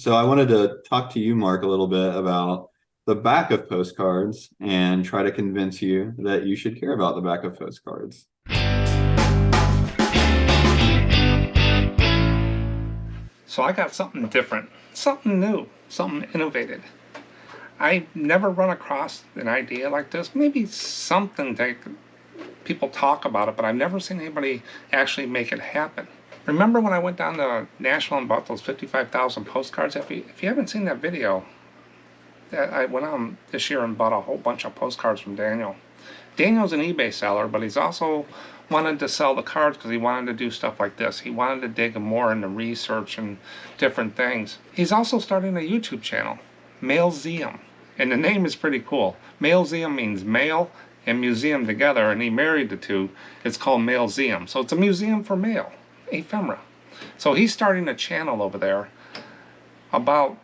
So I wanted to talk to you, Mark, a little bit about the back of postcards and try to convince you that you should care about the back of postcards. So I got something different, something new, something innovative. I never run across an idea like this. Maybe something that people talk about it, but I've never seen anybody actually make it happen. Remember when I went down to Nashville and bought those 55,000 postcards? If you haven't seen that video, I went on this year and bought a whole bunch of postcards from Daniel. Daniel's an eBay seller, but he's also wanted to sell the cards because he wanted to do stuff like this. He wanted to dig more into research and different things. He's also starting a YouTube channel, Mailseum, and the name is pretty cool. Mailseum means mail and museum together, and he married the two. It's called Mailseum, so it's a museum for mail, ephemera. So he's starting a channel over there about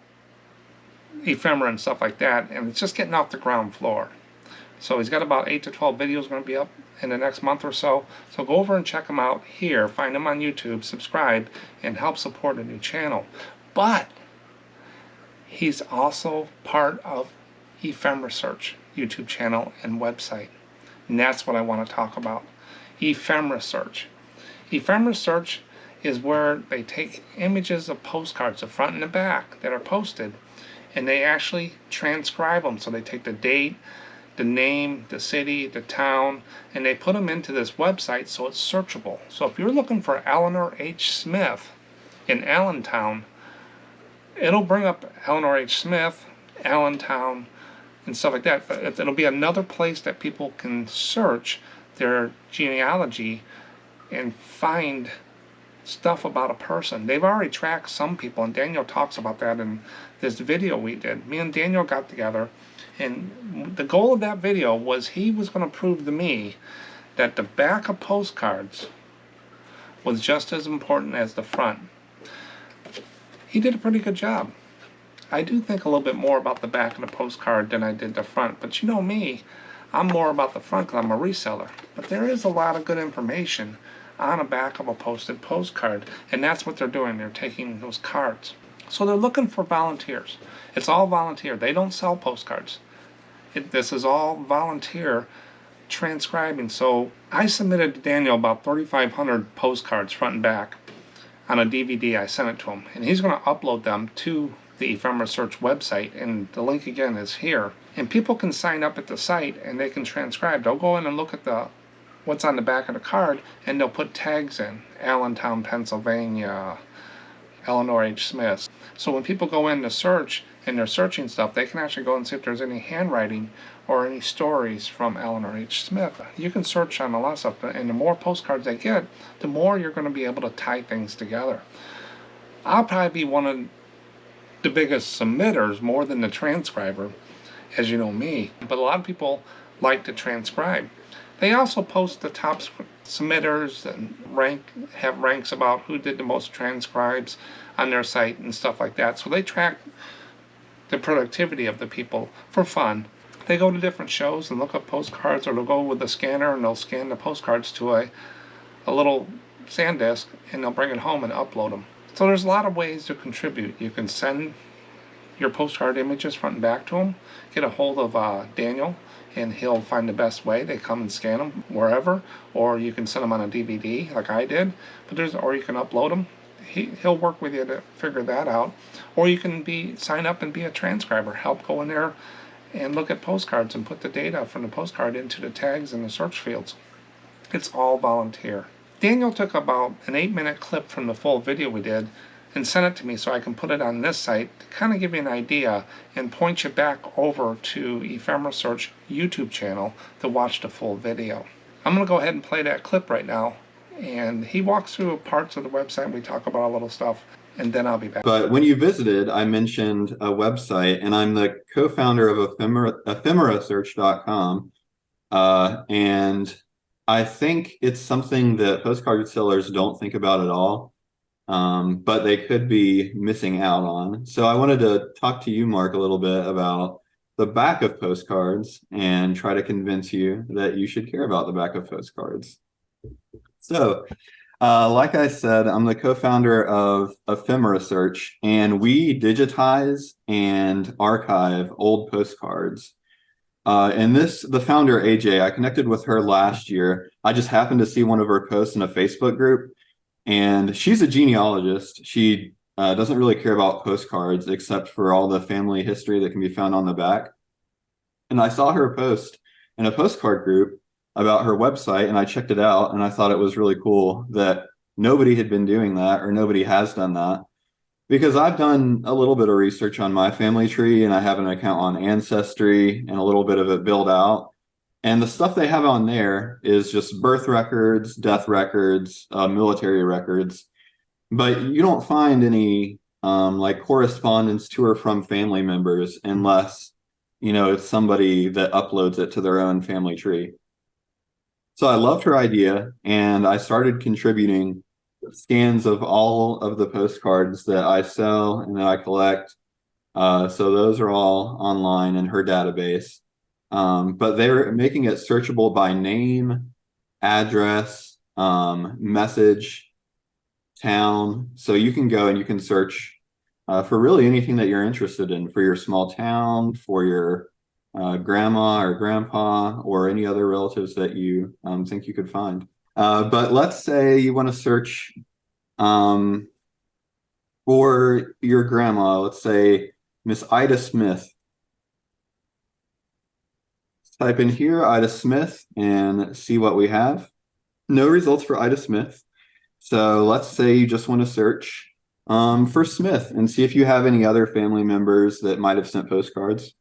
ephemera and stuff like that, and it's just getting off the ground floor. So he's got about 8 to 12 videos going to be up in the next month or so. So go over and check him out here, find him on YouTube, subscribe, and help support a new channel. But he's also part of Ephemera Search YouTube channel and website. And that's what I want to talk about. Ephemera Search. Ephemera Search is where they take images of postcards, the front and the back, that are posted, and they actually transcribe them. So they take the date, the name, the city, the town, and they put them into this website so it's searchable. So if you're looking for Eleanor H. Smith in Allentown, it'll bring up Eleanor H. Smith, Allentown, and stuff like that. It'll be another place that people can search their genealogy and find stuff about a person. They've already tracked some people, and Daniel talks about that in this video we did. Me and Daniel got together, and the goal of that video was he was going to prove to me that the back of postcards was just as important as the front. He did a pretty good job. I do think a little bit more about the back of the postcard than I did the front, but you know me, I'm more about the front because I'm a reseller. But there is a lot of good information on the back of a posted postcard, and that's what they're doing. They're taking those cards. So they're looking for volunteers. It's all volunteer. They don't sell postcards. This is all volunteer transcribing. So I submitted to Daniel about 3,500 postcards front and back on a DVD. I sent it to him, and he's going to upload them to the Ephemera Search website, and the link again is here. And people can sign up at the site and they can transcribe. They'll go in and look at what's on the back of the card, and they'll put tags in: Allentown, Pennsylvania, Eleanor H. Smith. So when people go in to search and they're searching stuff, they can actually go and see if there's any handwriting or any stories from Eleanor H. Smith. You can search on a lot of stuff, and the more postcards they get, the more you're going to be able to tie things together. I'll probably be one of the biggest submitters, more than the transcriber, as you know me. But a lot of people like to transcribe. They also post the top submitters and have ranks about who did the most transcribes on their site and stuff like that. So they track the productivity of the people for fun. They go to different shows and look up postcards, or they'll go with the scanner and they'll scan the postcards to a little SanDisk, and they'll bring it home and upload them. So there's a lot of ways to contribute. You can send your postcard images front and back to them, get a hold of Daniel, and he'll find the best way. They come and scan them wherever, or you can send them on a DVD like I did, or you can upload them. He'll work with you to figure that out. Or you can sign up and be a transcriber, help go in there and look at postcards and put the data from the postcard into the tags in the search fields. It's all volunteer. Daniel took about an 8-minute clip from the full video we did and sent it to me so I can put it on this site to kind of give you an idea and point you back over to Ephemera Search YouTube channel to watch the full video. I'm going to go ahead and play that clip right now, and he walks through parts of the website. We talk about a little stuff, and then I'll be back. But when you visited, I mentioned a website, and I'm the co-founder of ephemerasearch.com, and I think it's something that postcard sellers don't think about at all, but they could be missing out on. So I wanted to talk to you, Mark, a little bit about the back of postcards and try to convince you that you should care about the back of postcards. So Like I said, I'm the co-founder of Ephemera Search, and we digitize and archive old postcards. The founder, AJ, I connected with her last year. I just happened to see one of her posts in a Facebook group, and she's a genealogist. She doesn't really care about postcards except for all the family history that can be found on the back. And I saw her post in a postcard group about her website, and I checked it out, and I thought it was really cool that nobody had been doing that, or nobody has done that. Because I've done a little bit of research on my family tree, and I have an account on Ancestry and a little bit of it built out. And the stuff they have on there is just birth records, death records, military records, but you don't find any like correspondence to or from family members unless, it's somebody that uploads it to their own family tree. So I loved her idea, and I started contributing scans of all of the postcards that I sell and that I collect. So those are all online in her database. But they're making it searchable by name, address, message, town. So you can go and you can search for really anything that you're interested in for your small town, for your grandma or grandpa, or any other relatives that you think you could find. But let's say you want to search for your grandma. Let's say Miss Ida Smith. Type in here Ida Smith and see what we have. No results for Ida Smith. So let's say you just want to search for Smith and see if you have any other family members that might have sent postcards.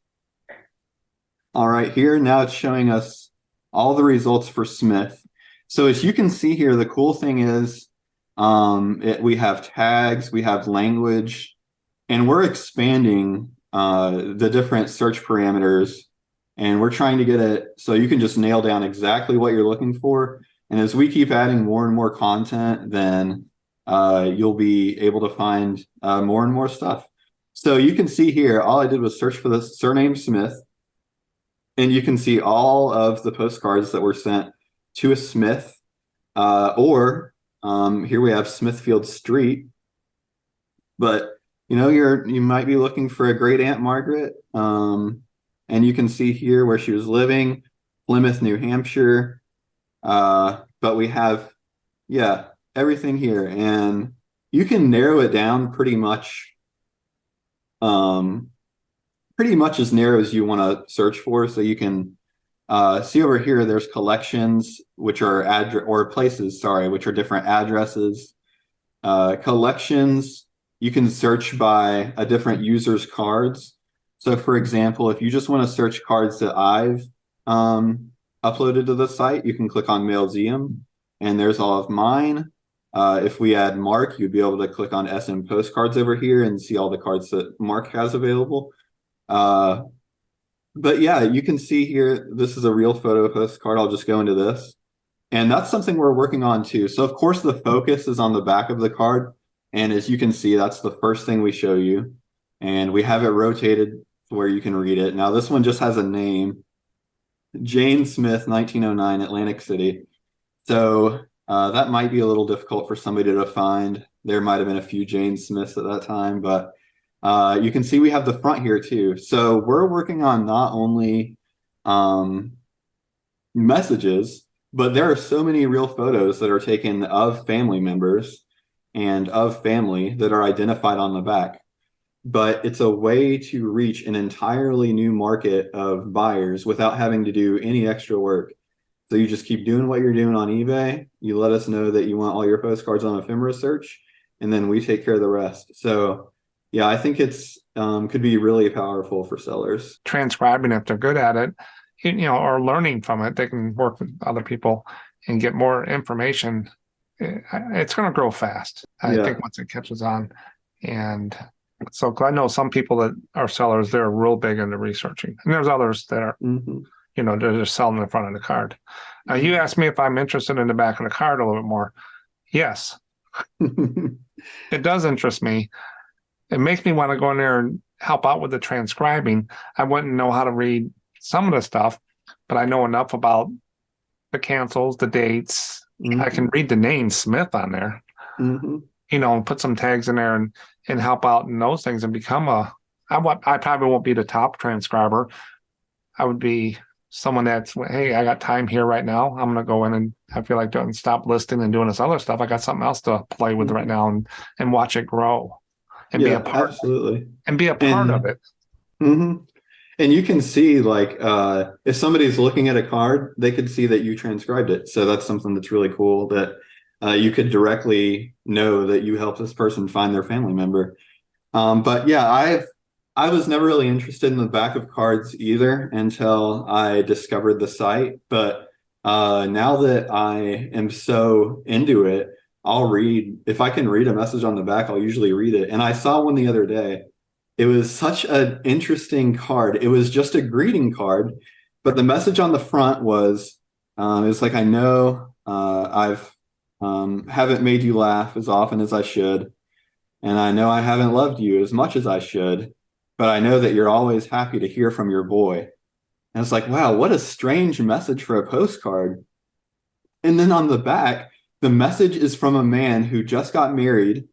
All right, here now it's showing us all the results for Smith. So as you can see here, the cool thing is we have tags, we have language, and we're expanding the different search parameters, and we're trying to get it so you can just nail down exactly what you're looking for. And as we keep adding more and more content, then you'll be able to find more and more stuff. So you can see here, all I did was search for the surname Smith, and you can see all of the postcards that were sent to a Smith, or here we have Smithfield Street. But you might be looking for a great Aunt Margaret, and you can see here where she was living, Plymouth, New Hampshire. But we have, everything here, and you can narrow it down pretty much as narrow as you want to search for. So you can see over here, there's collections, which are places, which are different addresses. Collections, you can search by a different user's cards. So for example, if you just want to search cards that I've uploaded to the site, you can click on Mailseum, and there's all of mine. If we add Mark, you'd be able to click on SMPostcards over here and see all the cards that Mark has available. But yeah, you can see here, this is a real photo postcard. I'll just go into this. And that's something we're working on too. So of course the focus is on the back of the card. And as you can see, that's the first thing we show you. And we have it rotated to where you can read it. Now this one just has a name, Jane Smith, 1909, Atlantic City. So that might be a little difficult for somebody to find. There might have been a few Jane Smiths at that time, but you can see we have the front here too. So we're working on not only messages, but there are so many real photos that are taken of family members and of family that are identified on the back. But it's a way to reach an entirely new market of buyers without having to do any extra work. So you just keep doing what you're doing on eBay. You let us know that you want all your postcards on Ephemera Search, and then we take care of the rest. So yeah, I think it's could be really powerful for sellers. Transcribing, if they're good at it, or learning from it, they can work with other people and get more information. It's going to grow fast, I think, once it catches on. And so I know some people that are sellers, they're real big into researching. And there's others that are, they're just selling the front of the card. You asked me if I'm interested in the back of the card a little bit more. Yes. It does interest me. It makes me want to go in there and help out with the transcribing. I wouldn't know how to read some of the stuff, but I know enough about the cancels, the dates, I Hmm. can read the name Smith on there, Hmm. and put some tags in there and help out in those things and become I probably won't be the top transcriber. I would be someone that's, hey, I got time here right now. I'm going to go in and I feel like doing stop listing and doing this other stuff. I got something else to play with right Hmm. now and watch it grow and be a Yeah, part absolutely. of And it. mhm. And you can see like if somebody's looking at a card, they could see that you transcribed it. So that's something that's really cool that you could directly know that you helped this person find their family member. But yeah, I was never really interested in the back of cards either until I discovered the site. But now that I am so into it, I'll read, if I can read a message on the back, I'll usually read it. And I saw one the other day. It was such an interesting card. It was just a greeting card, but the message on the front was, it's like, I know I've haven't made you laugh as often as I should. And I know I haven't loved you as much as I should, but I know that you're always happy to hear from your boy. And it's like, wow, what a strange message for a postcard. And then on the back, the message is from a man who just got married.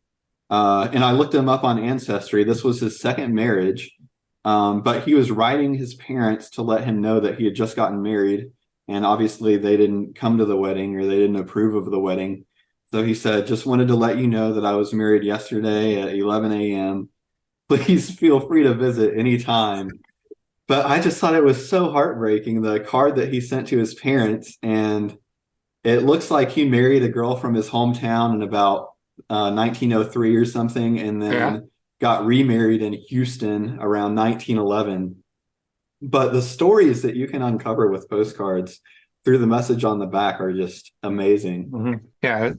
And I looked him up on Ancestry. This was his second marriage. But he was writing his parents to let him know that he had just gotten married. And obviously, they didn't come to the wedding or they didn't approve of the wedding. So he said, just wanted to let you know that I was married yesterday at 11 a.m. Please feel free to visit anytime. But I just thought it was so heartbreaking, the card that he sent to his parents. And it looks like he married a girl from his hometown in about 1903 or something, and Yeah. then got remarried in Houston around 1911. But the stories that you can uncover with postcards through the message on the back are just amazing. Yeah.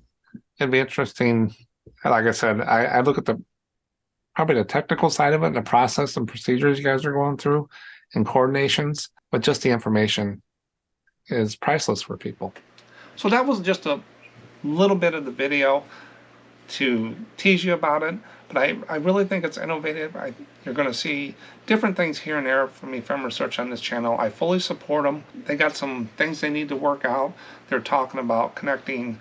It'd be interesting. Like I said, I look at probably the technical side of it and the process and procedures you guys are going through and coordinations, but just the information is priceless for people. So that was just a little bit of the video to tease you about it, but I really think it's innovative. You're going to see different things here and there from Ephemera Research on this channel. I fully support them. They got some things they need to work out. They're talking about connecting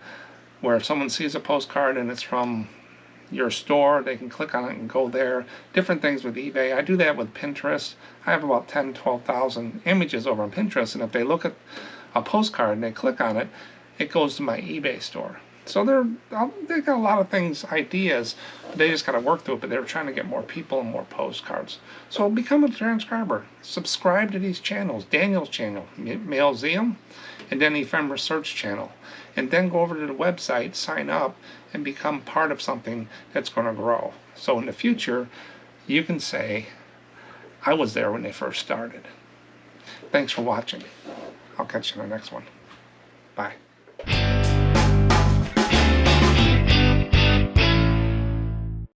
where if someone sees a postcard and it's from your store, they can click on it and go there. Different things with eBay. I do that with Pinterest. I have about 10, 12,000 images over on Pinterest, and if they look at a postcard and they click on it, it goes to my eBay store. So they got a lot of things, ideas, but they just got to work through it. But they're trying to get more people and more postcards. So become a transcriber. Subscribe to these channels. Daniel's channel, Mailseum, and then Ephemera Search channel. And then go over to the website, sign up, and become part of something that's going to grow. So in the future, you can say, I was there when they first started. Thanks for watching. I'll catch you in the next one. Bye.